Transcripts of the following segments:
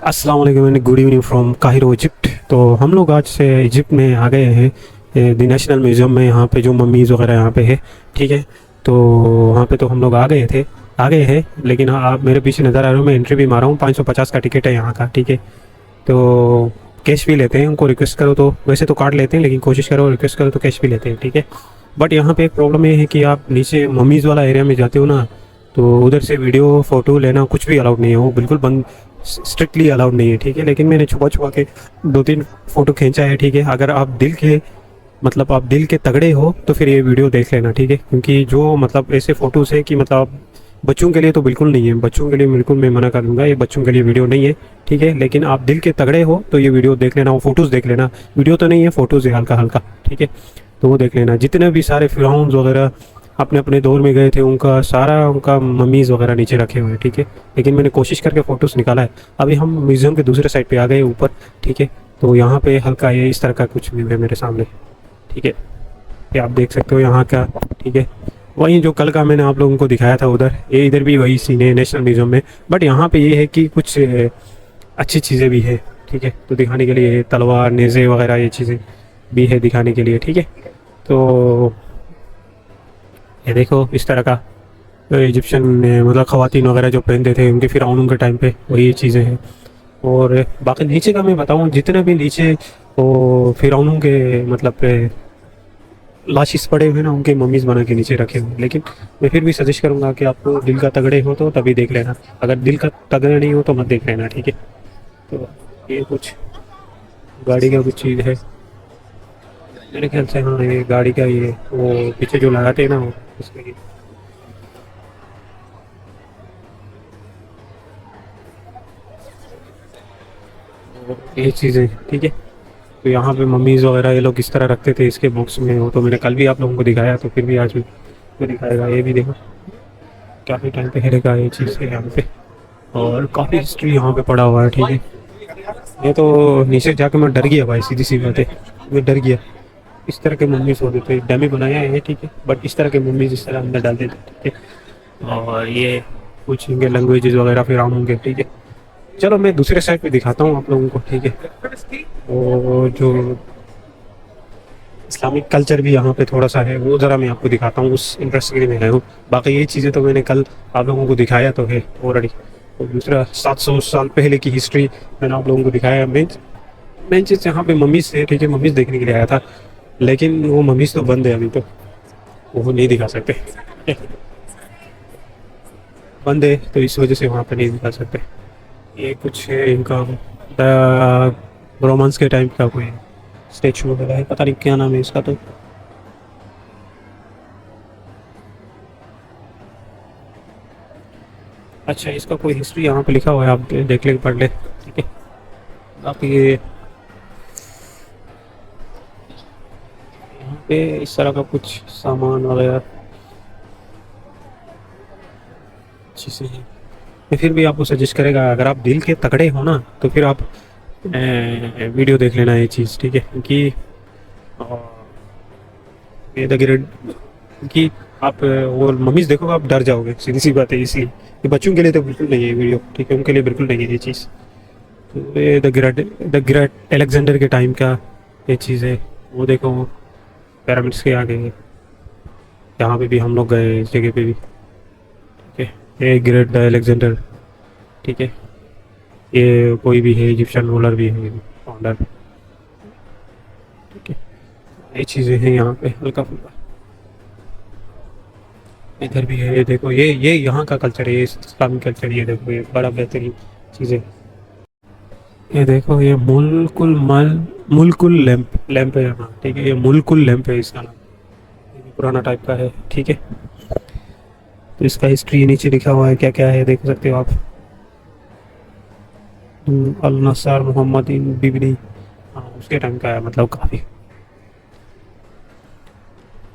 अस्सलाम वालेकुम and good evening from Cairo Egypt. तो हम लोग आज से इजिप्ट में आ गए हैं द नेशनल म्यूज़ियम में। यहाँ पे जो मम्मीज़ वगैरह यहाँ पे है, ठीक है। तो वहाँ पे तो हम लोग आ गए हैं। लेकिन हाँ, आप मेरे पीछे नज़र आ रहे हो, मैं एंट्री भी मारा हूँ। 550 का टिकट है यहाँ का, ठीक है। तो कैश भी लेते हैं, उनको रिक्वेस्ट करो तो वैसे तो कार्ड लेते हैं, लेकिन कोशिश करो रिक्वेस्ट करो तो कैश भी लेते हैं, ठीक है। बट यहाँ पे एक प्रॉब्लम ये है कि आप नीचे मम्मीज़ वाला एरिया में जाते हो ना, तो उधर से वीडियो फ़ोटो लेना कुछ भी अलाउड नहीं है, वो बिल्कुल बंद, स्ट्रिक्टली अलाउड नहीं है, ठीक है। लेकिन मैंने छुपा छुपा के 2-3 फ़ोटो खींचा है, ठीक है। अगर आप दिल के मतलब आप दिल के तगड़े हो तो फिर ये वीडियो देख लेना, ठीक है। क्योंकि जो मतलब ऐसे फ़ोटोज़ है कि मतलब बच्चों के लिए तो बिल्कुल नहीं है, बच्चों के लिए बिल्कुल मैं मना कर दूंगा, ये बच्चों के लिए वीडियो नहीं है, ठीक है। लेकिन आप दिल के तगड़े हो तो ये वीडियो देख लेना, वो फ़ोटोज़ देख लेना। वीडियो तो नहीं है, फ़ोटोज़ है हल्का हल्का, ठीक है। तो वो देख लेना। जितने भी सारे फ़िरौन्स वगैरह अपने अपने दौर में गए थे, उनका मम्मीज़ वगैरह नीचे रखे हुए हैं, ठीक है। लेकिन मैंने कोशिश करके फ़ोटोज़ निकाला है। अभी हम म्यूज़ियम के दूसरे साइड पे आ गए ऊपर, ठीक है। तो यहाँ पे हल्का ये इस तरह का कुछ व्यू है मेरे सामने, ठीक है। ये आप देख सकते हो यहाँ का, ठीक है। वही जो कल का मैंने आप लोगों को दिखाया था उधर, ये इधर भी वही सीन है नेशनल म्यूज़ियम में। बट यहाँ पे ये है कि कुछ अच्छी चीज़ें भी है, ठीक है। तो दिखाने के लिए तलवार, नेज़े वगैरह ये चीज़ें भी है दिखाने के लिए, ठीक है। तो ये देखो इस तरह का इजिप्शियन मतलब ख़वातीन वगैरह जो पहनते थे उनके फ़िरौनों के टाइम पे, वही चीज़ें हैं। और बाकी नीचे का मैं बताऊँ, जितने भी नीचे वो फ़िरौनों के मतलब लाशिस पड़े हुए ना, उनके मम्मीज़ बना के नीचे रखे हुए। लेकिन मैं फिर भी सजेस्ट करूँगा कि आपको दिल का तगड़े हो तो तभी देख लेना, अगर दिल का तगड़े नहीं हो तो मत देख लेना, ठीक है। तो ये कुछ गाड़ी का कुछ चीज़ है मेरे ख्याल से, हाँ ये गाड़ी का, ये वो पीछे जो लगाते हैं ना वो उसके लिए। ये चीज़ें, ठीक है। तो यहाँ पे मम्मीज़ वगैरह ये लोग किस तरह रखते थे इसके बॉक्स में, वो तो मैंने कल भी आप लोगों को दिखाया, तो फिर भी आज भी तो दिखाएगा। ये भी देखो काफ़ी टाइम पहले का ये चीज़ है यहाँ पे, और काफ़ी हिस्ट्री यहाँ पे पड़ा हुआ है, ठीक है। ये तो नीचे जाके मैं डर गया भाई, सीधी सी बात है, मैं डर गया। इस तरह के मम्मीज़ होते थे, डमी बनाया है, ठीक है। बट इस तरह के मम्मीज़ इस तरह अंदर डाल देते, ठीक है। और ये कुछ इनके लैंग्वेजेस वगैरह फिर आम होंगे, ठीक है। चलो मैं दूसरे साइड पे दिखाता हूँ आप लोगों को, ठीक है। और जो इस्लामिक कल्चर भी यहाँ पे थोड़ा सा है, वो ज़रा मैं आपको दिखाता हूँ, उस इंटरेस्ट के लिए मैं आया हूँ। बाकी ये चीज़ें तो मैंने कल आप लोगों को दिखाया तो है ऑलरेडी। और दूसरा 700 साल पहले की हिस्ट्री मैंने आप लोगों को दिखाया। मेन चीज़ यहाँ पे मम्मीज़ है, ठीक है। मम्मीज़ देखने के लिए आया था, लेकिन वो मम्मीज़ तो बंद है अभी, तो वो नहीं दिखा सकते, बंद है, तो इस वजह से वहाँ पे नहीं दिखा सकते। ये कुछ है इनका रोमांस के टाइम का कोई स्टेचू वगैरह है, पता नहीं क्या नाम है इसका। तो अच्छा, इसका कोई हिस्ट्री यहाँ पे लिखा हुआ है, आप देख ले, पढ़ ले, ठीक है। बाकी ये यहाँ पे इस तरह का कुछ सामान वगैरह चीज़ें हैं। मैं फिर भी आपको सजेस्ट करेगा, अगर आप दिल के तगड़े हो ना तो फिर आप वीडियो देख लेना ये चीज़, ठीक है। क्योंकि ये द ग्रेट कि आप वो मम्मीज़ देखोगे आप डर जाओगे, सीधी सी बात है। इसलिए ये बच्चों के लिए तो बिल्कुल नहीं है वीडियो, ठीक है, उनके लिए बिल्कुल नहीं है ये चीज़। तो ये द ग्रेट एलेक्जेंडर के टाइम का ये चीज़ है। वो देखो पिरामिड्स के आगे, यहाँ पे भी हम लोग गए, इस जगह पे भी, ठीक है। ये ग्रेट द एलेक्जेंडर, ठीक है। ये कोई भी है, इजिप्शियन रूलर भी है, फाउंडर, ठीक है। ये चीज़ें हैं यहाँ पे हल्का फुल्का। इधर भी है, ये देखो, ये यहाँ का कल्चर है, ये इस्लामी कल्चर। ये देखो ये बड़ा बेहतरीन चीज़ है। ये देखो ये मुल्कुल लैंप है, हाँ ठीक है, ये मुल्कुल लैंप है इसका नाम। ये भी पुराना टाइप का है, ठीक है। तो इसका हिस्ट्री नीचे लिखा हुआ है, क्या क्या है देख सकते हो आप। अल नसार मोहम्मद इन बिबनी, हाँ उसके टाइम का है, मतलब काफ़ी।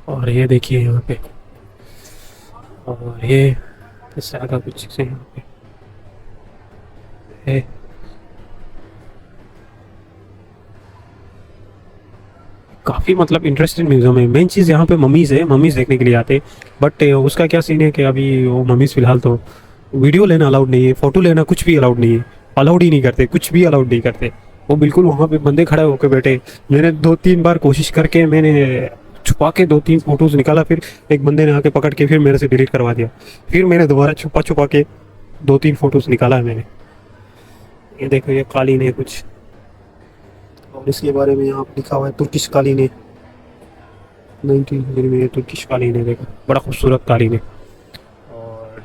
और ये देखिए यहाँ पे, और ये इस तरह का कुछ चीज़ें यहाँ पे है। काफ़ी मतलब इंटरेस्टिंग म्यूज़ियम है। मेन चीज़ यहाँ पे मम्मीज़ है, मम्मीज़ देखने के लिए आते हैं। बट उसका क्या सीन है कि अभी वो मम्मीज़ फ़िलहाल तो वीडियो लेना अलाउड नहीं है, फ़ोटो लेना कुछ भी अलाउड नहीं है। अलाउड ही नहीं करते, कुछ भी अलाउड नहीं करते। वो बिल्कुल वहाँ पे बंदे खड़े होकर बैठे। मैंने 2-3 बार कोशिश करके मैंने छुपा के 2-3 फोटोज निकाला, फिर एक बंदे ने आके पकड़ के फिर मेरे से डिलीट करवा दिया। फिर मैंने दोबारा छुपा छुपा के 2-3 फोटोज निकाला है मैंने। ये देखो ये कालीन है कुछ, और इसके बारे में यहाँ पे लिखा हुआ है तुर्किश कालीन है, 1900 में। ये तुर्किश कालीन है, देखो बड़ा खूबसूरत कालीन है। और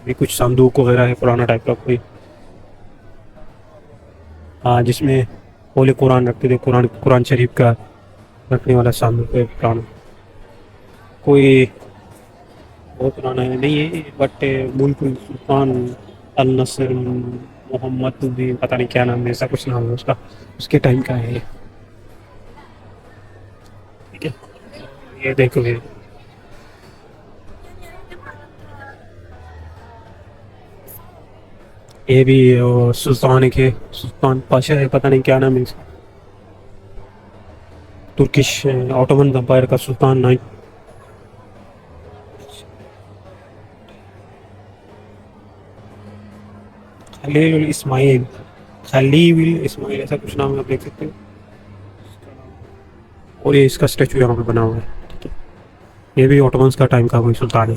भी कुछ संदूक वगैरह है पुराना टाइप का कोई, हाँ, जिसमें होले कुरान रखते थे, कुरान कुरान शरीफ का रखने वाला संदूक है पुराना। कोई बहुत पुराना है नहीं है, बट मुल्क सुल्तान अल नसर मोहम्मद भी पता नहीं क्या नाम है, ऐसा कुछ नाम है उसका, उसके टाइम का है ये। ठीक है, ये देखो ये भी सुल्तान एक है, सुल्तान पाशा है, पता नहीं क्या नाम है इसका। तुर्किश ऑटोमन एम्पायर का सुल्तान नाइन। खलील इस्माइल, खलील इस्माइल ऐसा कुछ नाम है, आप देख सकते हो। और ये इसका स्टेचू यहाँ पे बना हुआ है। ठीक है, ये भी ऑटोमन्स का टाइम का कोई सुल्तान है,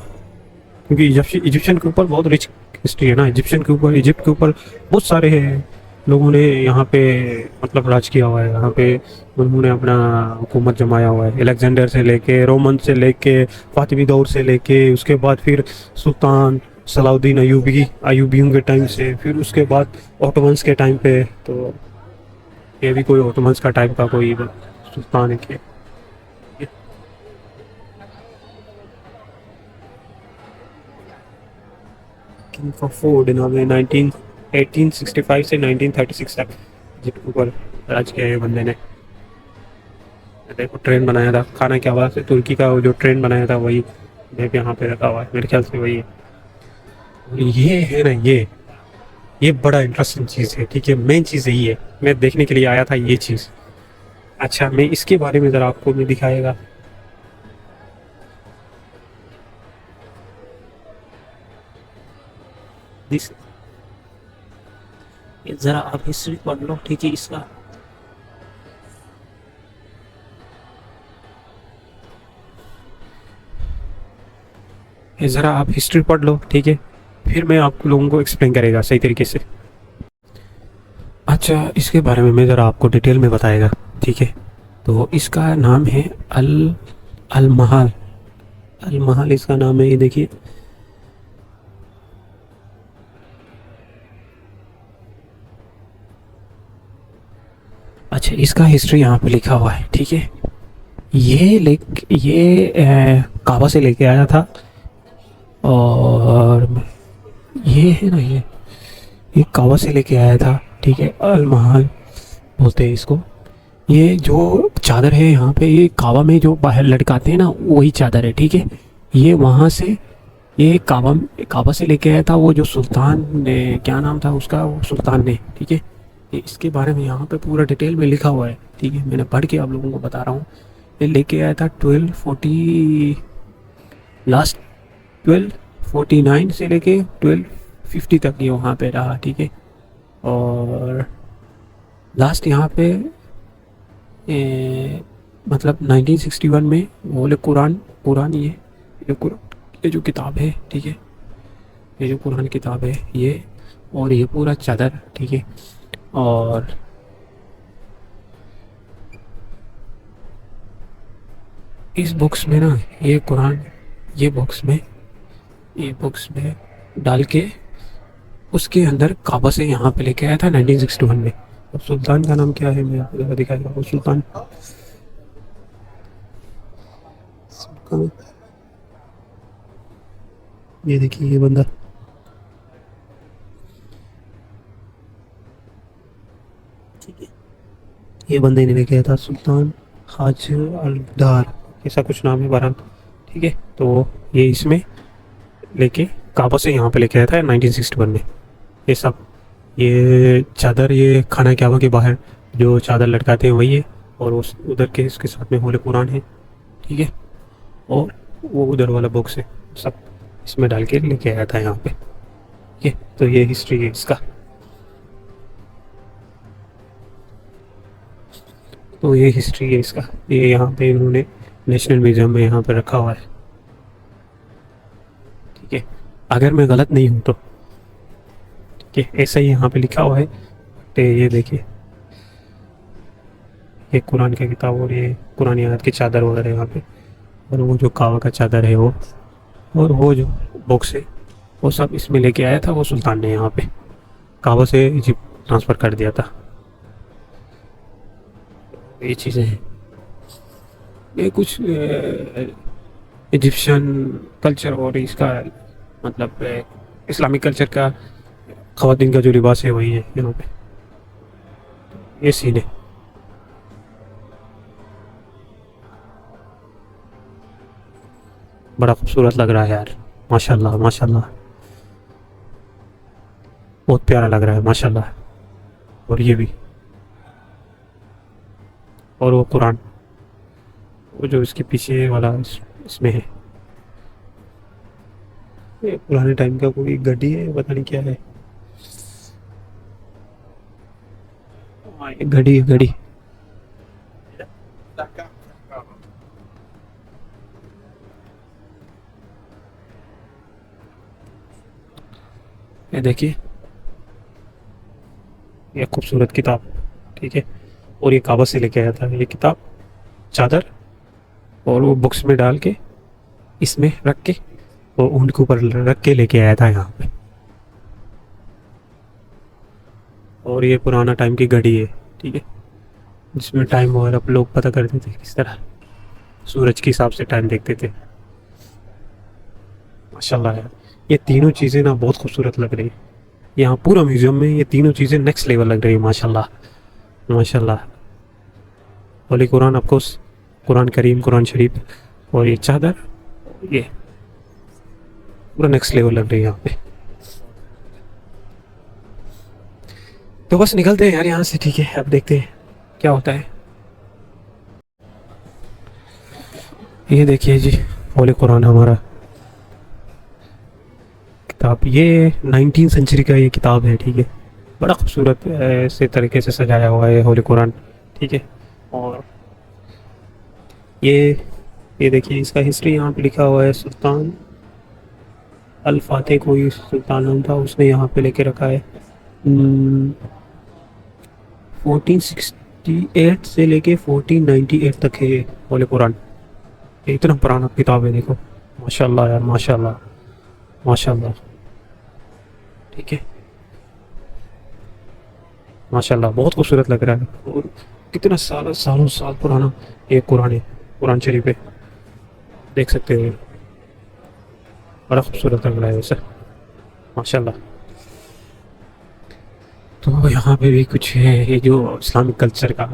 क्योंकि इजिप्शियन के ऊपर बहुत रिच हिस्ट्री है ना। इजिप्शियन के ऊपर, इजिप्ट के ऊपर बहुत सारे लोगों ने यहाँ पे मतलब राज किया हुआ है। यहाँ पे उन्होंने अपना हुकूमत जमाया हुआ है, अलेक्जेंडर से लेके, रोमन से लेके, फातिमी दौर से लेके, उसके बाद फिर सुल्तान सलाउद्दीन अयूबियों के टाइम से, फिर उसके बाद ऑटोमन्स के टाइम पे। तो ये भी कोई ऑटोमन्स का टाइम का कोई सुल्तान है कि किंग ऑफ फूड इन्होंने 1865 से 1936 तक जिसके ऊपर राज किया है बंदे ने। देखो ट्रेन बनाया था, खाना क्या हुआ से तुर्की का वो जो ट्रेन बनाया था वही मैप यहाँ पे रखा हुआ है, मेरे ख्याल से वही है। और ये है ना, ये बड़ा इंटरेस्टिंग चीज़ है। ठीक है, मेन चीज़ यही है, मैं देखने के लिए आया था ये चीज़। अच्छा, मैं इसके बारे में ज़रा आपको मैं दिखाएगा। दिस, ज़रा आप हिस्ट्री पढ़ लो। ठीक है, इसका ज़रा आप हिस्ट्री पढ़ लो। ठीक है, फिर मैं आप लोगों को एक्सप्लेन करेगा सही तरीके से। अच्छा, इसके बारे में मैं ज़रा आपको डिटेल में बताएगा। ठीक है, तो इसका नाम है अल महाल। अल महाल इसका नाम है, ये देखिए। अच्छा, इसका हिस्ट्री यहाँ पे लिखा हुआ है। ठीक है, ये काबा से लेके आया था। और ये है ना, ये काबा से लेके आया था। ठीक है, अल महाल बोलते हैं इसको। ये जो चादर है यहाँ पे, ये काबा में जो बाहर लटकाते हैं ना, वही चादर है। ठीक है, ये वहाँ से, ये काबा से लेके आया था वो जो सुल्तान ने, क्या नाम था उसका, वो सुल्तान ने। ठीक है, ये इसके बारे में यहाँ पे पूरा डिटेल में लिखा हुआ है। ठीक है, मैंने पढ़ के आप लोगों को बता रहा हूँ। ये लेके आया था 1249 से लेके 1250 तक ये वहाँ पे रहा। ठीक है, और लास्ट यहाँ पे मतलब 1961 में बोले कुरान ये जो किताब है। ठीक है, ये जो कुरान किताब है ये, और ये पूरा चादर। ठीक है, और इस बुक्स में ना, ये कुरान, ये बुक्स में डाल के उसके अंदर काबा से यहाँ पे लेके आया था 1961 में। अब सुल्तान का नाम क्या है, मैं आपको जरा दिखाएगा। वो सुल्तान, ये देखिए ये बंदा, ठीक है, ये बंदे ने लेके आया था, सुल्तान हाज अल डार, ऐसा कुछ नाम है बहरहाल। ठीक है, तो ये इसमें लेके काबा से यहाँ पे लेके आया था 1961 में। ये सब, ये चादर, ये खाना काबा के बाहर जो चादर लटकाते हैं वही है, और उस उधर के इसके साथ में होले कुरान है। ठीक है, और वो उधर वाला बॉक्स है, सब इसमें डाल के लेके आया था यहाँ पे। ठीक है, तो ये हिस्ट्री है इसका। तो ये हिस्ट्री है इसका, ये यहाँ पे इन्होंने नेशनल म्यूजियम में यहाँ पे रखा हुआ है। ठीक है, अगर मैं गलत नहीं हूँ तो। ठीक है, ऐसा ही यहाँ पे लिखा हुआ है। तो ये देखिए, ये कुरान की किताब और ये कुरानी आयत की चादर वगैरह यहाँ पे, और वो जो कावा का चादर है वो, और वो जो बॉक्स है वो सब इसमें लेके आया था वो सुल्तान ने, यहाँ पे काबा से इजिप्ट ट्रांसफ़र कर दिया था। ये चीज़ें हैं, ये कुछ इजिप्शियन कल्चर और इसका मतलब इस्लामिक कल्चर का ख़वातीन का जो लिबास है वही है यहाँ पे। ये सीन है। बड़ा खूबसूरत लग रहा है यार, माशाल्लाह माशाल्लाह, बहुत प्यारा लग रहा है माशाल्लाह। और ये भी, और वो कुरान, वो जो इसके पीछे वाला इसमें है, ये पुराने टाइम का कोई गड्डी है, पता नहीं क्या है। हाँ, ये घड़ी है, घड़ी। ये देखिए, ये खूबसूरत किताब। ठीक है, और ये काबा से लेके आया था ये किताब, चादर, और वो बुक्स में डाल के इसमें रख के वो ऊँट के ऊपर रख के लेके आया था यहाँ पे। और ये पुराना टाइम की घड़ी है। ठीक है, जिसमें टाइम वगैरह आप लोग पता करते थे किस तरह, सूरज के हिसाब से टाइम देखते थे। माशाल्लाह यार, ये तीनों चीज़ें ना बहुत खूबसूरत लग रही है यहाँ पूरा म्यूज़ियम में। ये तीनों चीज़ें नेक्स्ट लेवल लग रही है माशाल्लाह माशाल्लाह। होली कुरान ऑफकोर्स, कुरान करीम, कुरान शरीफ, और ये चादर, ये पूरा नेक्स्ट लेवल लग रही है यहाँ पे। तो बस निकलते हैं यार यहाँ से। ठीक है, अब देखते हैं क्या होता है। ये देखिए जी, होली कुरान हमारा किताब, ये 19 सेंचुरी का ये किताब है। ठीक है, बड़ा खूबसूरत ऐसे तरीके से सजाया हुआ है होली कुरान। ठीक है, और ये ये देखिए, इसका हिस्ट्री यहाँ पे लिखा हुआ है। सुल्तान अल फातेह कोई सुल्तान नाम था, उसने यहाँ पे लेके रखा है। 1468 से लेके 1498 तक है ये होली कुरान। ये इतना पुराना किताब है, देखो माशाल्लाह यार, माशाल्लाह माशाल्लाह। ठीक है, माशाल्लाह बहुत खूबसूरत लग रहा है। और कितना सालों सालों साल पुराना ये कुरान है, कुरान शरीफ है, देख सकते हो। बड़ा खूबसूरत लग रहा है वैसे, माशाल्लाह। तो यहाँ पे भी कुछ है, ये जो इस्लामिक कल्चर का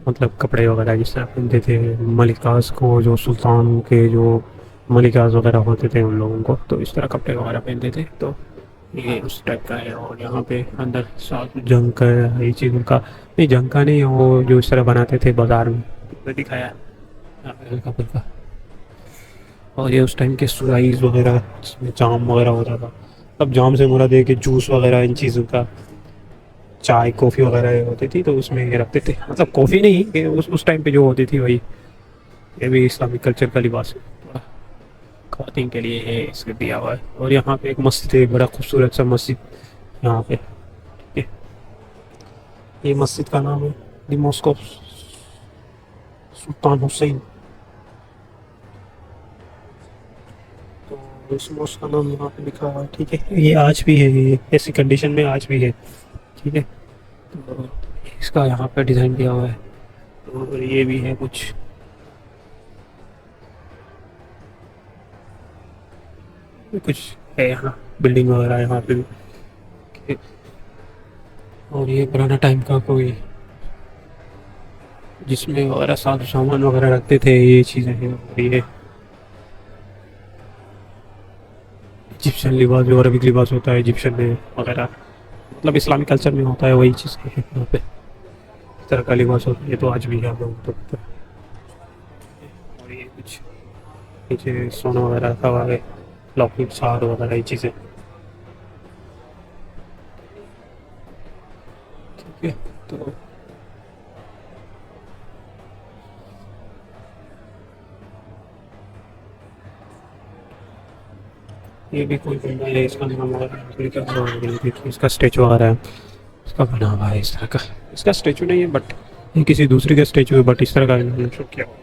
मतलब कपड़े वगैरह जिस तरह पहनते थे मलिकास को, जो सुल्तान के जो मलिकास वगैरह होते थे उन लोगों को, तो इस तरह कपड़े वगैरह पहनते थे। तो ये उस टाइप का है। और यहाँ पे अंदर साथ जंग का ये चीज़ उनका, नहीं जंग का नहीं, वो जो इस तरह बनाते थे बाजार में, तो दिखाया यहाँ पे हल्का फुल्का। और ये उस टाइम के सुराइज वगैरह जिसमें जाम वगैरह होता था, तब जाम से मुरा दे के जूस वगैरह इन चीज़ों का, चाय कॉफ़ी वगैरह होती थी तो उसमें ये रखते थे। मतलब कॉफ़ी नहीं, ये उस टाइम पे जो होती थी वही। ये भी इस्लामिक कल्चर का लिबास है, थोड़ा ख़वातीन के लिए ये इसके दिया हुआ है। और यहाँ पे एक मस्जिद है, बड़ा खूबसूरत सा मस्जिद यहाँ पे। ठीक है, ये मस्जिद का नाम है दी मॉस्क ऑफ सुल्तान हुसैन। तो इस मॉस्क का नाम यहाँ पे लिखा हुआ है। ठीक है, ये आज भी है, ये ऐसी कंडीशन में आज भी है। ठीक है, तो इसका यहाँ पे डिज़ाइन दिया हुआ है। और ये भी है कुछ, कुछ है यहाँ बिल्डिंग वगैरह यहाँ पे भी। और ये पुराना टाइम का कोई जिसमें वगैरह साथ सामान वगैरह रखते थे, ये चीज़ें हैं। और ये इजिप्शियन लिबास जो अरबिक लिबास होता है इजिप्शियन में वगैरह, मतलब इस्लामिक कल्चर में होता है वही चीज़ है यहाँ पे। इस तरह का लिबास होता है, ये तो आज भी है हम लोगों को पता है। और ये कुछ नीचे सोना वगैरह रखा हुआ है, लॉकेट सार वगैरह ये चीज़ें। ठीक है। तो ये भी कोई बंदा है, इसका नाम वगैरह इसका स्टेचू वगैरह है, इसका बना हुआ है इस तरह का। इसका स्टेचू नहीं है बट ये किसी दूसरे का स्टेचू है, बट इस तरह का इन्होंने शूट किया हुआ है।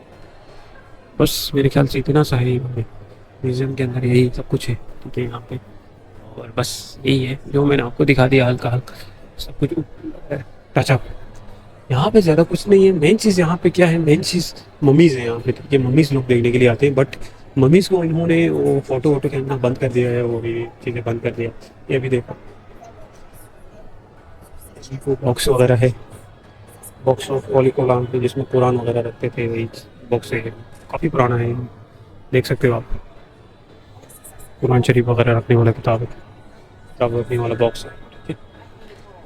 बस मेरे ख्याल से इतना सा है म्यूज़ियम के अंदर, यही सब कुछ है ठीक है यहाँ पे। और बस यही है जो मैंने आपको दिखा दिया, हल्का हल्का सब कुछ टचअप। यहाँ पे ज़्यादा कुछ नहीं है। मेन चीज़ यहाँ पे क्या है, मेन चीज़ मम्मीज़ है यहाँ पे ठीक है। मम्मीज़ लोग देखने के लिए आते हैं, बट मम्मीज़ को इन्होंने वो फ़ोटो वोटो खींचना बंद कर दिया है, वो ये चीज़ें बंद कर दिया। ये भी देखो बॉक्स वगैरह है, बॉक्स ऑफ पॉलीकोलाम पे जिसमें कुरान वगैरह रखते थे, वही बॉक्स है। काफ़ी पुराना है, देख सकते हो आप। कुरान शरीफ वगैरह रखने वाला किताब रखने वाला बॉक्स है ठीक है।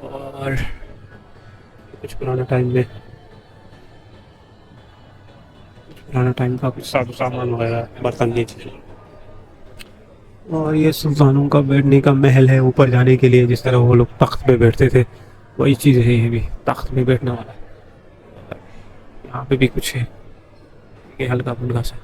और कुछ पुराना टाइम का कुछ सामान वगैरह, बर्तन, ये चीज़। और ये सुल्तानों का बैठने का महल है, ऊपर जाने के लिए जिस तरह वो लोग तख्त पे बैठते थे, वही चीज़ है ये भी, तख्त पे बैठने वाला है। यहाँ पे भी कुछ है, ये हल्का फुल्का सा।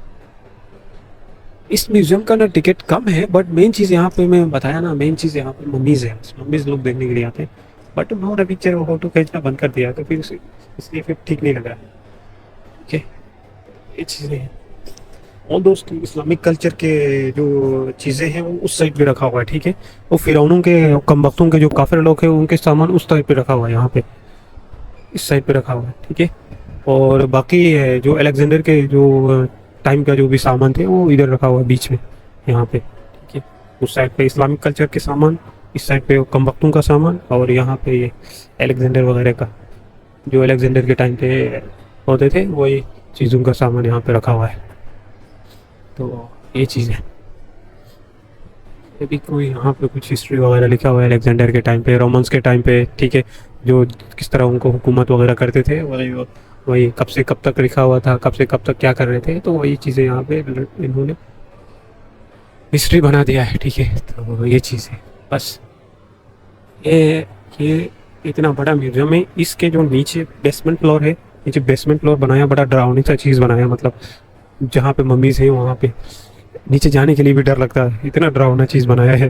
इस म्यूज़ियम का ना टिकट कम है, बट मेन चीज़ यहाँ पे मैं बताया ना, मेन चीज़ यहाँ पे मम्मीज़ है। मम्मीज़ लोग देखने के लिए आते हैं, बट उन्होंने पिक्चर वो फोटो खींचना बंद कर दिया, तो फिर इसलिए फिर ठीक नहीं लगा। ठीक है, ये चीज़ें हैं। और दोस्त इस्लामिक कल्चर के जो चीज़ें हैं वो उस साइड पे रखा हुआ है ठीक है। वो फिरौनों के, कम वक्तों के जो काफिर लोग हैं उनके सामान उस साइड पे रखा हुआ है, यहाँ पे इस साइड पे रखा हुआ है ठीक है। और बाकी जो अलेक्जेंडर के जो टाइम का जो भी सामान थे वो इधर रखा हुआ है बीच में, यहाँ पे ठीक है। उस साइड पे इस्लामिक कल्चर के सामान, इस साइड पे कम वक्तों का सामान, और यहाँ पे ये अलेक्जेंडर वगैरह का, जो अलेक्जेंडर के टाइम पे होते थे वही चीज़ों का सामान यहाँ पे रखा हुआ है। तो ये चीज़ है। ये भी कोई यहाँ पे कुछ हिस्ट्री वगैरह लिखा हुआ है अलेक्जेंडर के टाइम पे, रोमन्स के टाइम पे ठीक है, जो किस तरह उनको हुकूमत वगैरह करते थे, वही वही कब से कब तक लिखा हुआ था, कब से कब तक क्या कर रहे थे, तो वही चीज़ें यहाँ पे इन्होंने हिस्ट्री बना दिया है ठीक है। तो ये चीज़ है बस। ये इतना बड़ा म्यूजियम है, इसके जो नीचे बेसमेंट फ्लोर है, नीचे बेसमेंट फ्लोर बनाया, बड़ा डरावनी सा चीज़ बनाया, मतलब जहाँ पे मम्मीज़ हैं वहाँ पे नीचे जाने के लिए भी डर लगता है, इतना डरावना चीज़ बनाया है।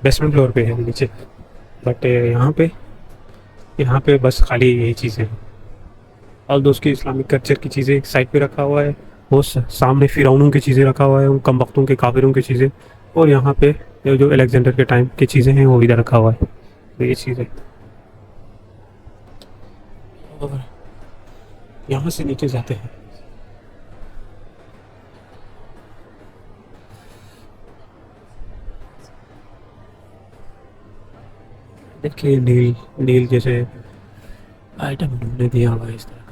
बेसमेंट फ्लोर पे है नीचे, बट यहाँ पे बस खाली यही चीज़ें हैं। और दोस्त की इस्लामिक कल्चर की चीज़ें एक साइड पे रखा हुआ है, वो सामने फिरौनों की चीज़ें रखा हुआ है, उन कम वक्तों के काफिरों की चीज़ें, और यहाँ पे जो अलेक्जेंडर के टाइम की चीज़ें हैं वो इधर रखा हुआ है। तो ये चीज़ है। और यहाँ से नीचे जाते हैं। देखिए नील नील जैसे आइटम ढूंढने दिया हुआ है इस तरह का।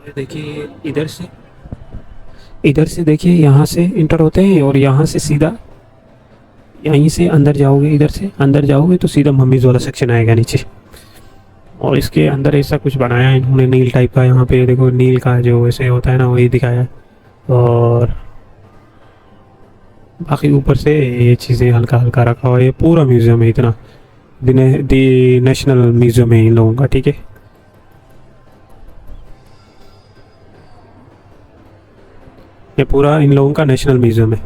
और देखिए इधर से देखिए, यहाँ से इंटर होते हैं और यहाँ से सीधा यहीं से अंदर जाओगे, इधर से अंदर जाओगे तो सीधा मम्मीज़ वाला सेक्शन आएगा नीचे। और इसके अंदर ऐसा कुछ बनाया है इन्होंने नील टाइप का, यहाँ पे देखो नील का जो वैसे होता है ना वही दिखाया है। और बाकी ऊपर से ये चीज़ें हल्का हल्का रखा हुआ है। ये पूरा म्यूज़ियम है इतना, दी नेशनल म्यूज़ियम है इन लोगों का ठीक है। ये पूरा इन लोगों का नेशनल म्यूज़ियम है।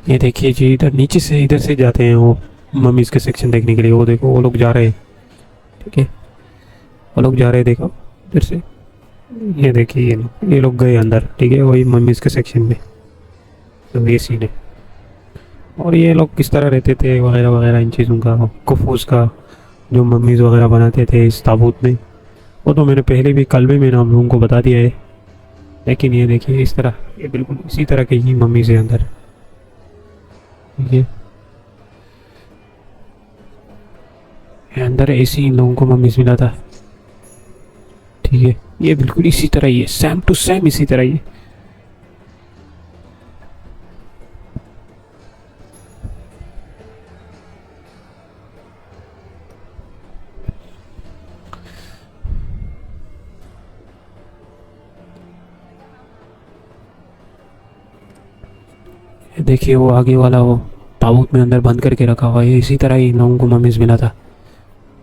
ये देखिए जी, इधर नीचे से इधर से जाते हैं वो मम्मीज़ के सेक्शन देखने के लिए। वो देखो वो लोग जा रहे हैं ठीक है, वो लोग जा रहे हैं देखो इधर से। ये देखिए ये लोग गए अंदर ठीक है, वही मम्मीज़ के सेक्शन में। तो ये सीन है। और ये लोग किस तरह रहते थे वगैरह वगैरह, इन चीज़ों का, कुफूस का जो मम्मीज़ वगैरह बनाते थे इस ताबूत में, वो तो मैंने पहले भी, कल भी मैंने आप लोगों को बता दिया है। लेकिन ये देखिए इस तरह, ये बिल्कुल इसी तरह की ही मम्मीज़ है अंदर ठीक है। ये अंदर एसी इन लोगों को मम्मी से मिला था, ठीक है। ये बिल्कुल इसी तरह ही है, सेम टू सेम इसी तरह ही है। ये देखिए वो आगे वाला वो ताबूत में अंदर बंद करके रखा हुआ है, इसी तरह ही इन लोगों को मम्मी से मिला था।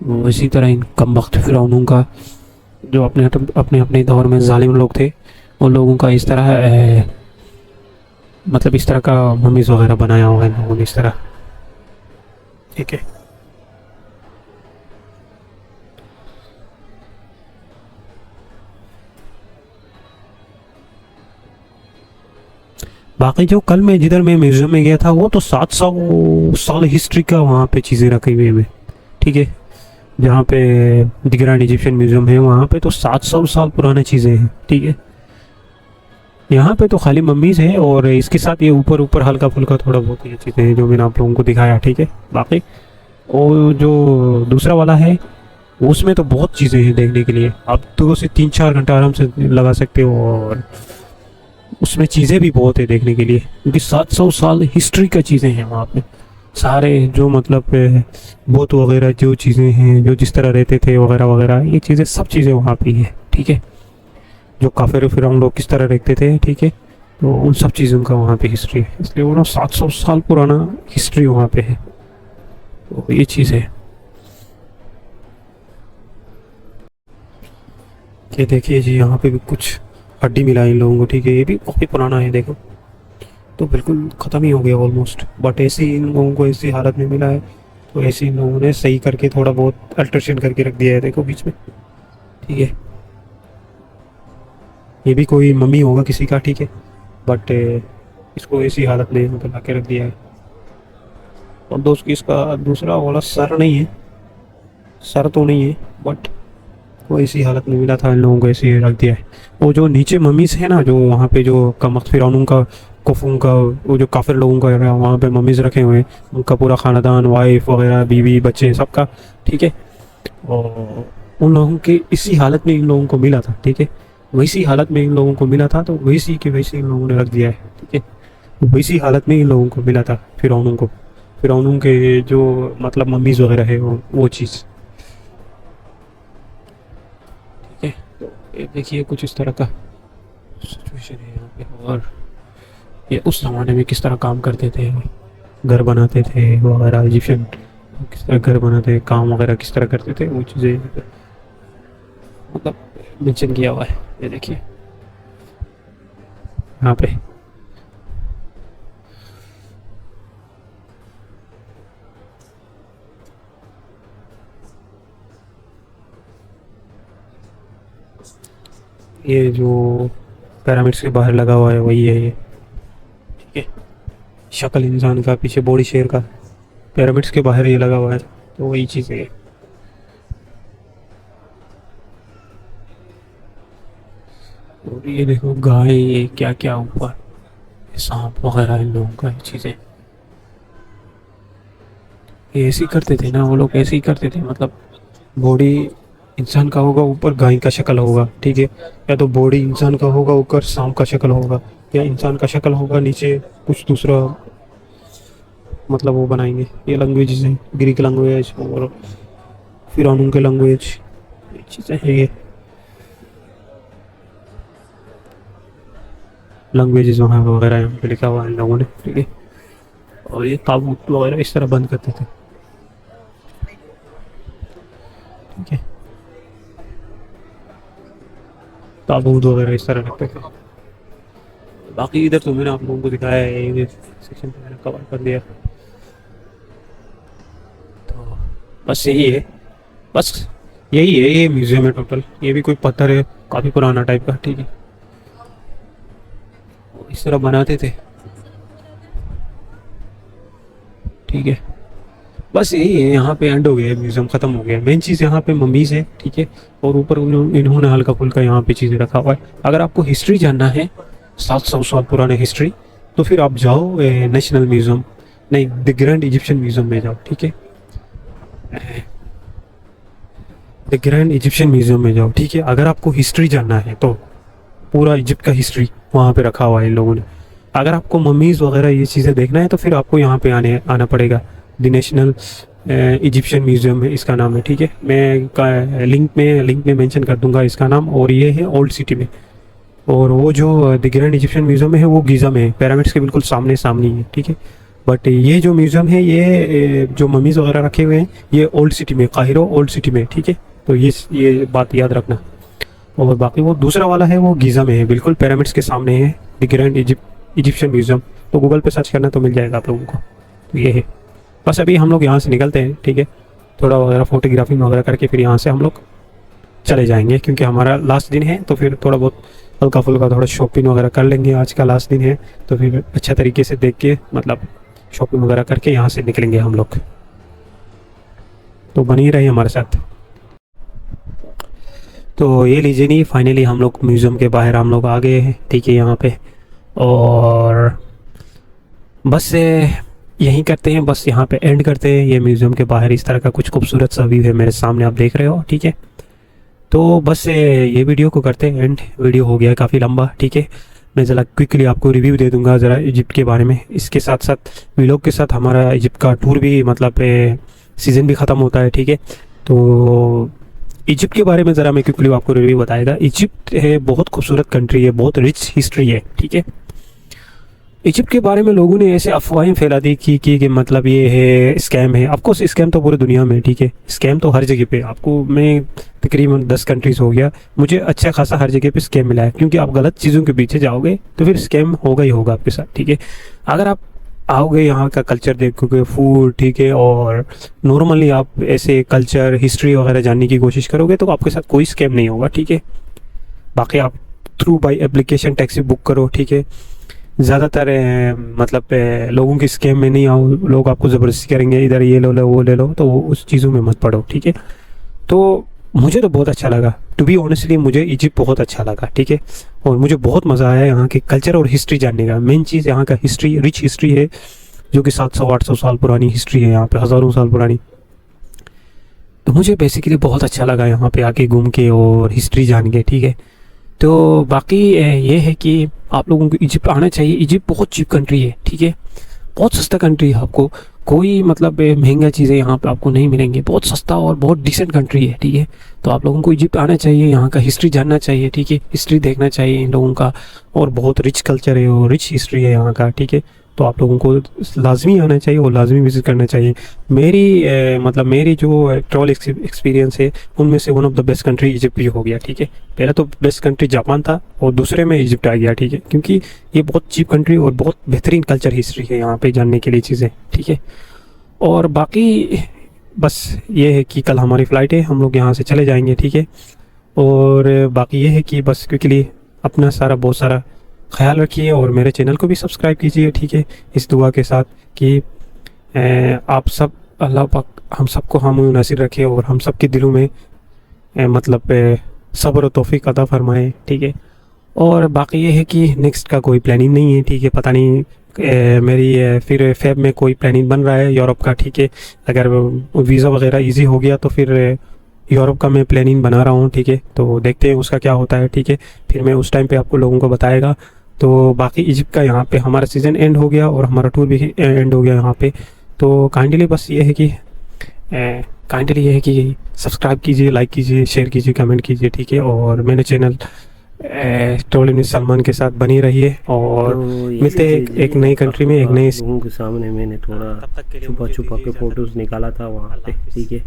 वो इसी तरह इन कम वक्त फिरौनों का, जो अपने अपने अपने दौर में जालिम लोग थे, उन लोगों का इस तरह मतलब इस तरह का मम्मीज वगैरह बनाया हुआ है इन लोगों ने इस तरह, ठीक है। बाकी जो कल मैं जिधर मैं म्यूजियम में गया था वो तो 700 साल हिस्ट्री का वहाँ पे चीज़ें रखी हुई है, ठीक है। जहाँ पे द ग्रैंड इजिप्शियन म्यूजियम है वहाँ पे तो 700 साल पुरानी चीज़ें हैं, ठीक है। यहाँ पे तो खाली मम्मीज़ है और इसके साथ ये ऊपर ऊपर हल्का फुल्का थोड़ा बहुत ये चीज़ें हैं जो मैंने आप लोगों को दिखाया, ठीक है। बाकी वो जो दूसरा वाला है उसमें तो बहुत चीज़ें हैं देखने के लिए, आप 2 से 3-4 घंटा आराम से लगा सकते हो, और उसमें चीज़ें भी बहुत है देखने के लिए, क्योंकि 700 साल हिस्ट्री का चीज़ें हैं वहाँ पे सारे, जो मतलब बोत वगैरह जो चीज़ें हैं, जो जिस तरह रहते थे वगैरह वगैरह, ये चीज़ें सब चीज़ें वहाँ पे है, ठीक है। जो काफिर फिर हम लोग किस तरह रहते थे, ठीक है, तो उन सब चीज़ों का वहाँ पे हिस्ट्री है, इसलिए वो ना 700 साल पुराना हिस्ट्री वहाँ पे है, तो ये चीज़ है। ये देखिए जी यहाँ पे भी कुछ हड्डी मिला है इन लोगों को, ठीक है। ये भी काफ़ी पुराना है, देखो तो बिल्कुल ख़त्म ही हो गया ऑलमोस्ट, बट ऐसे ही इन लोगों को ऐसी हालत में मिला है, तो ऐसे इन लोगों ने सही करके थोड़ा बहुत अल्ट्रेशन करके रख दिया है, देखो बीच में, ठीक है। ये भी कोई मम्मी होगा किसी का, ठीक है, बट इसको ऐसी हालत में मतलब ला के रख दिया है। और दोस्त इसका दूसरा वाला सर नहीं है, सर तो नहीं है, बट वो इसी हालत में मिला था इन लोगों को, ऐसे ही रख दिया है। वो जो नीचे मम्मीज है ना, जो वहाँ पे जो कमक फिरौनों का कुफों का वो जो काफिर लोगों का वहाँ पे मम्मीज रखे हुए हैं, उनका पूरा ख़ानदान, वाइफ वगैरह, बीवी बच्चे सबका, ठीक है। और उन लोगों के इसी हालत में इन लोगों को मिला था, ठीक है, वैसी हालत में इन लोगों को मिला था, तो वैसी की वैसी इन लोगों ने रख दिया है, ठीक है। वैसी हालत में इन लोगों को मिला था फिरौनों को, फिरौनों के जो मतलब मम्मीज वगैरह है वो चीज़, ठीक है। तो ये देखिए कुछ इस तरह का सिचुएशन है यहाँ पे, और ये उस ज़माने में किस तरह काम करते थे, घर बनाते थे वगैरह, इजिप्शियन किस तरह घर बनाते, काम वगैरह किस तरह करते थे, वो चीज़ें मतलब मेंशन किया हुआ है। ये देखिए यहाँ पे ये जो पिरामिड्स के बाहर लगा हुआ है वही है ये, ठीक है। शक्ल इंसान का, पीछे बॉडी शेर का, पिरामिड्स के बाहर ये लगा हुआ है, तो वही चीज़ है। और ये देखो गाय, ये क्या क्या ऊपर सांप वगैरह इन लोगों का ये चीज़ें, ये ऐसे ही करते थे ना वो लोग, ऐसे ही करते थे, मतलब बॉडी इंसान का होगा, ऊपर गाय का शक्ल होगा, ठीक है, या तो बॉडी इंसान का होगा, ऊपर सांप का शक्ल होगा, या इंसान का शक्ल होगा, नीचे कुछ दूसरा मतलब वो बनाएंगे। ये लैंग्वेज है, ग्रीक लैंग्वेज और फिरौनों के लैंग्वेज, ये चीज़ें हैं, ये लैंग्वेजेस वहाँ वगैरह यहाँ पे लिखा हुआ है इन लोगों ने, ठीक है। और ये ताबूत वगैरह इस तरह बंद करते थे, ठीक है, ताबूत वगैरह इस तरह रखते थे। बाकी इधर तो मैंने आप लोगों को दिखाया है, ये सेक्शन मैंने कवर कर दिया, तो बस यही है, बस यही है, ये म्यूजियम है टोटल। ये भी कोई पत्थर है काफ़ी पुराना टाइप का, ठीक है, इस तरह बनाते थे, ठीक है। बस यही है, यहाँ पे एंड हो गया, म्यूजियम ख़त्म हो गया। मेन चीज़ यहाँ पे मम्मीज़ है, ठीक है, और ऊपर इन्होंने हल्का फुल्का यहाँ पे चीज़ें रखा हुआ है। अगर आपको हिस्ट्री जानना है 700 साल पुराने हिस्ट्री, तो फिर आप जाओ नेशनल म्यूज़ियम, नहीं द ग्रैंड इजिप्शियन म्यूज़ियम में जाओ, ठीक है। द ग्रैंड इजिप्शियन म्यूजियम में जाओ, ठीक है। अगर आपको हिस्ट्री जानना है तो पूरा इजिप्ट का हिस्ट्री वहाँ पे रखा हुआ है इन लोगों ने। अगर आपको मम्मीज़ वगैरह ये चीज़ें देखना है तो फिर आपको यहाँ पे आना पड़ेगा। द नेशनल इजिप्शियन म्यूजियम है इसका नाम है, ठीक है। मैं लिंक में मेंशन कर दूंगा इसका नाम। और ये है ओल्ड सिटी में। और वो जो द ग्रैंड इजिप्शियन म्यूजियम है वो गीज़ा में है, पिरामिड्स के बिल्कुल सामने सामने ही है, ठीक है। बट ये जो म्यूजियम है ये जो मम्मीज़ वगैरह रखे हुए हैं ये ओल्ड सिटी में, काहिरो ओल्ड सिटी में, ठीक है। तो ये बात याद रखना। और बाकी वो दूसरा वाला है वो गीज़ा में है, बिल्कुल पिरामिड्स के सामने है, द ग्रैंड इजिप्शियन म्यूजियम। तो गूगल पे सर्च करना तो मिल जाएगा आप लोगों को। तो ये है। बस अभी हम लोग यहाँ से निकलते हैं, ठीक है। थोड़ा वगैरह फोटोग्राफी वगैरह करके फिर यहाँ से हम लोग चले जाएंगे, क्योंकि हमारा लास्ट दिन है। तो फिर थोड़ा बहुत हल्का फुल्का थोड़ा शॉपिंग वगैरह कर लेंगे, आज का लास्ट दिन है। तो फिर अच्छा तरीके से देख के मतलब शॉपिंग वगैरह करके यहाँ से निकलेंगे हम लोग। तो बनी रही हमारे साथ। तो ये लीजिए नहीं, फाइनली हम लोग म्यूज़ियम के बाहर हम लोग आ गए हैं, ठीक है यहाँ पे। और बस यहीं करते हैं, बस यहाँ पे एंड करते हैं। ये म्यूज़ियम के बाहर इस तरह का कुछ खूबसूरत सा व्यू है मेरे सामने, आप देख रहे हो, ठीक है। तो बस ये वीडियो को करते हैं एंड। वीडियो हो गया है काफ़ी लंबा, ठीक है। मैं ज़रा क्विकली आपको रिव्यू दे दूंगा ज़रा इजिप्ट के बारे में। इसके साथ साथ व्लॉग के साथ हमारा इजिप्ट का टूर भी मतलब सीज़न भी ख़त्म होता है, ठीक है। तो इजिप्ट के बारे में ज़रा मैं क्विकली आपको रिव्यू बताएगा। इजिप्ट है बहुत खूबसूरत कंट्री है, बहुत रिच हिस्ट्री है, ठीक है। इजिप्ट के बारे में लोगों ने ऐसे अफवाहें फैला दी कि मतलब ये है स्कैम है। ऑफकोर्स स्कैम तो पूरी दुनिया में, ठीक है। स्कैम तो हर जगह पे आपको, मैं तकरीबन 10 कंट्रीज़ हो गया, मुझे अच्छा खासा हर जगह पे स्कैम मिला है। क्योंकि आप गलत चीज़ों के पीछे जाओगे तो फिर स्कैम होगा ही होगा आपके साथ, ठीक है। अगर आप आओगे यहाँ का कल्चर देखोगे, फूड, ठीक है, और नॉर्मली आप ऐसे कल्चर हिस्ट्री वगैरह जानने की कोशिश करोगे तो आपके साथ कोई स्कैम नहीं होगा, ठीक है। बाकी आप through by application taxi book करो, ठीक है। ज़्यादातर मतलब लोगों के स्कैम में नहीं आओ। लोग आपको ज़बरदस्ती करेंगे इधर ये लो वो ले लो, तो उस चीज़ों में मत पड़ो, ठीक है। तो मुझे तो बहुत अच्छा लगा, टू बी ऑनेस्टली मुझे इजिप्ट बहुत अच्छा लगा, ठीक है। और मुझे बहुत मज़ा आया यहाँ के कल्चर और हिस्ट्री जानने का। मेन चीज़ यहाँ का हिस्ट्री, रिच हिस्ट्री है, जो कि 700-800 साल पुरानी हिस्ट्री है यहाँ पे, हज़ारों साल पुरानी। तो मुझे बेसिकली बहुत अच्छा लगा यहाँ पे आके घूम के और हिस्ट्री जान के, ठीक है। तो बाकी ये है कि आप लोगों को इजिप्ट आना चाहिए। इजिप्ट बहुत चीप कंट्री है, ठीक है। बहुत सस्ता कंट्री है, आपको कोई मतलब महंगा चीज़ें यहाँ पे आपको नहीं मिलेंगी। बहुत सस्ता और बहुत डिसेंट कंट्री है, ठीक है। तो आप लोगों को इजिप्ट आना चाहिए, यहाँ का हिस्ट्री जानना चाहिए, ठीक है। हिस्ट्री देखना चाहिए इन लोगों का। और बहुत रिच कल्चर है और रिच हिस्ट्री है यहाँ का, ठीक है। तो आप लोगों को लाजमी आना चाहिए और लाजमी विजिट करना चाहिए। मतलब मेरी जो ट्रैवल एक्सपीरियंस है उनमें से one of the best country Egypt भी हो गया, ठीक है। पहला तो बेस्ट कंट्री जापान था और दूसरे में इजिप्ट आ गया, ठीक है। क्योंकि ये बहुत चीप कंट्री और बहुत बेहतरीन कल्चर हिस्ट्री है यहाँ पे जानने के लिए चीज़ें, ठीक है। और बाकी बस ये है कि कल हमारी फ़्लाइट है, हम लोग यहाँ से चले जाएंगे, ठीक है। और बाकी ये है कि बस क्विकली अपना बहुत सारा ख्याल रखिए और मेरे चैनल को भी सब्सक्राइब कीजिए, ठीक है। इस दुआ के साथ कि आप सब, अल्लाह पाक हम सबको हम नसीर रखे और हम सब के दिलों में मतलब सब्र और तौफीक अता फरमाए, ठीक है। और बाकी ये है कि नेक्स्ट का कोई प्लानिंग नहीं है, ठीक है। पता नहीं मेरी फिर फेब में कोई प्लानिंग बन रहा है यूरोप का, ठीक है। अगर वीज़ा वगैरह इजी हो गया तो फिर यूरोप का मैं प्लानिंग बना रहा हूँ, ठीक है। तो देखते हैं उसका क्या होता है, ठीक है। फिर मैं उस टाइम पे आपको लोगों को बताएगा। तो बाकी इजिप्ट का यहाँ पे हमारा सीज़न एंड हो गया और हमारा टूर भी एंड हो गया यहाँ पे। तो काइंडली बस ये है कि सब्सक्राइब कीजिए, लाइक कीजिए, शेयर कीजिए, कमेंट कीजिए, ठीक है। और मेरे चैनल ट्रैवल विद सलमान के साथ बनी रहिए और तो मिलते हैं एक नई कंट्री में, एक नए लोगों के सामने। मैंने थोड़ा छुपा के फ़ोटोज़ निकाला था वहाँ पे, ठीक है।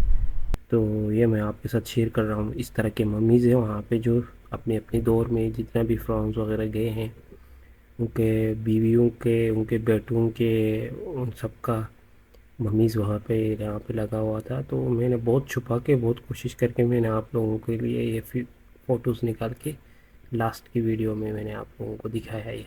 तो ये मैं आपके साथ शेयर कर रहा हूँ। इस तरह के मम्मीज़ हैं वहाँ पे जो अपने अपने दौर में जितना भी फ्रांस वगैरह गए हैं, उनके बीवियों के, उनके बेटों के, उन सब का मम्मीज़ वहाँ पे यहाँ पे लगा हुआ था। तो मैंने बहुत छुपा के, बहुत कोशिश करके मैंने आप लोगों के लिए ये फिर फ़ोटोज़ निकाल के लास्ट की वीडियो में मैंने आप लोगों को दिखाया है ये।